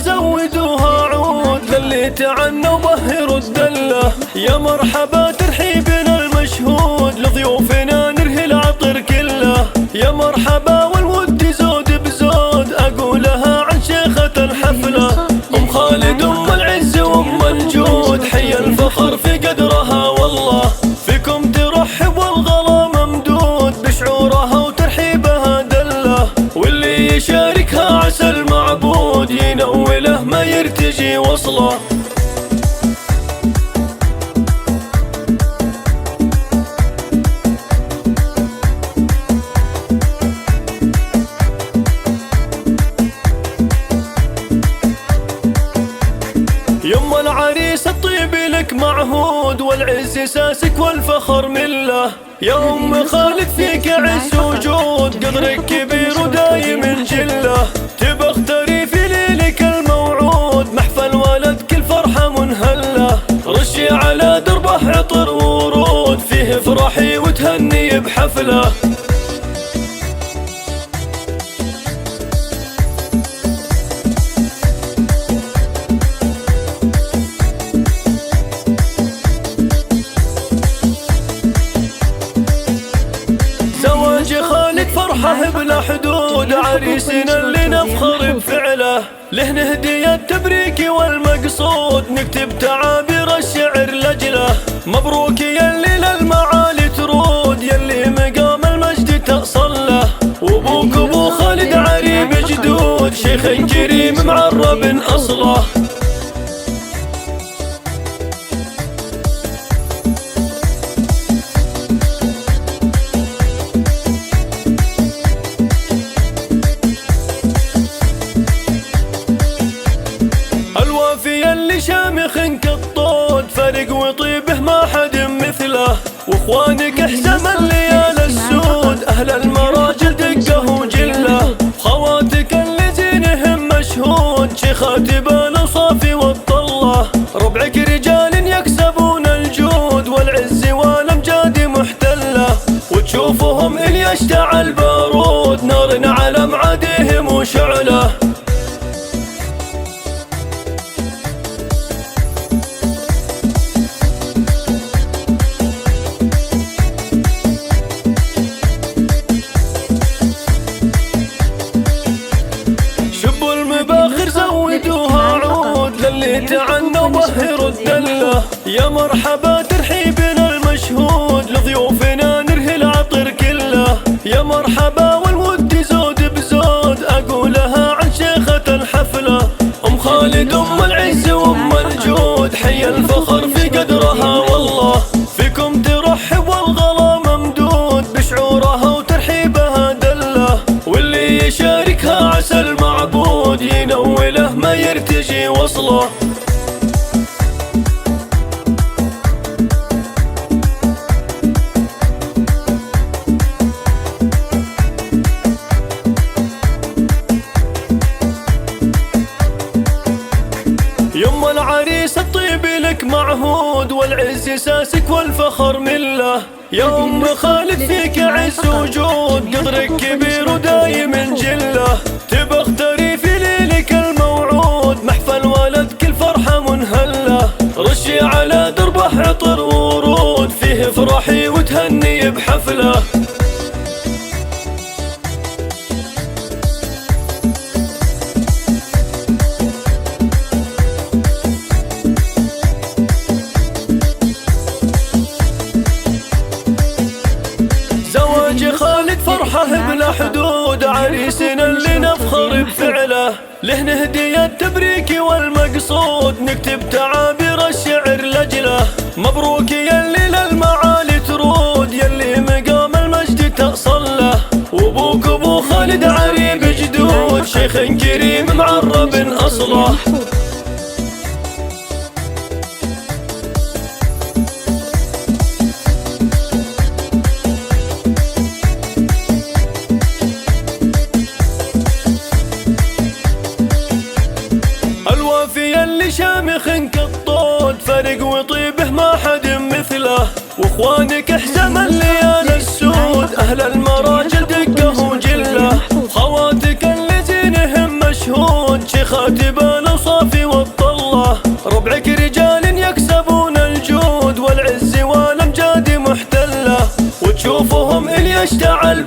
زودوها عود للي تعنى وبهروا الدلة. يا مرحبا ترحيبنا المشهود لضيوفنا نرهي العطر كله. يا مرحبا والود زود بزود أقولها عن شيخة الحفلة. أم خالد أم العز وأم الجود حي الفخر في قدرها والله. فيكم ترحب والغلا ممدود بشعورها وترحيبها دله. واللي يشاركها عسى المعبود ينوله ما يرتجي وصله. يما العريس الطيب لك معهود والعز ساسك والفخر مله. يا أم خالد فيك عز وجود قدرك كبير ودايم جله. تبى اختاري في ليلك الموعود محفل ولدك الفرحة منهله. رشي على دربه عطر ورود فيه افرحي وتهني بحفله. خالد فرحه بلا حدود عريسنا اللي نفخر بفعله. له نهدي التبريك والمقصود نكتب تعابير الشعر لجله. مبروك يلي للمعالي ترود يلي مقام المجد تأصل له. وابوك ابو خالد عريب جدود شيخ كريم معرب اصله. اللي شامخ كالطود فرق وطيبه ما حد مثله. واخوانك احزم الليال السود اهل المراجل دقه وجله. خواتك اللي زينهم مشهود شيخات بالاوصاف والطله. ربعك رجال يكسبون الجود والعز والامجاد محتله. وتشوفهم ان يشتعل بارود نار على معاديهم وشعله. المباخر زودوها عود للي تعنى وبهروا الدله. يا مرحبا ترحيبنا المشهود لضيوفنا نرهي العطر كله. يا مرحبا والود زود بزود أقولها عن شيخة الحفلة. أم خالد أم العز وأم الجود حي الفخر في قدرها والله. فيكم ترحب والغلا ممدود بشعورها وترحيبها دله. واللي يشاركها عسى المعبود ينوله ما يرتجي وصله. يما العريس الطيب لك معهود والعز ساسك والفخر مله. يا أم خالد فيك عز وجود قدرك كبير ودايم جله. تبى اختاري في ليلك الموعود محفل ولدك الفرحة منهله. رشي على دربه عطر ورود فيه افرحي وتهني بحفله. خالد فرحه بلا حدود عريسنا اللي نفخر بفعله. له نهدي التبريك والمقصود نكتب تعابير الشعر لجله. مبروك يلي للمعالي ترود يلي مقام المجد تأصل له. وابوك ابو خالد عريب جدود شيخ كريم معرب اصله. اللي شامخ كالطود فرق وطيبه ما حد مثله. واخوانك احزم الليال السود اهل المراجل دقه وجله. خواتك اللي زينهم مشهود شيخات بالاوصاف اشتعل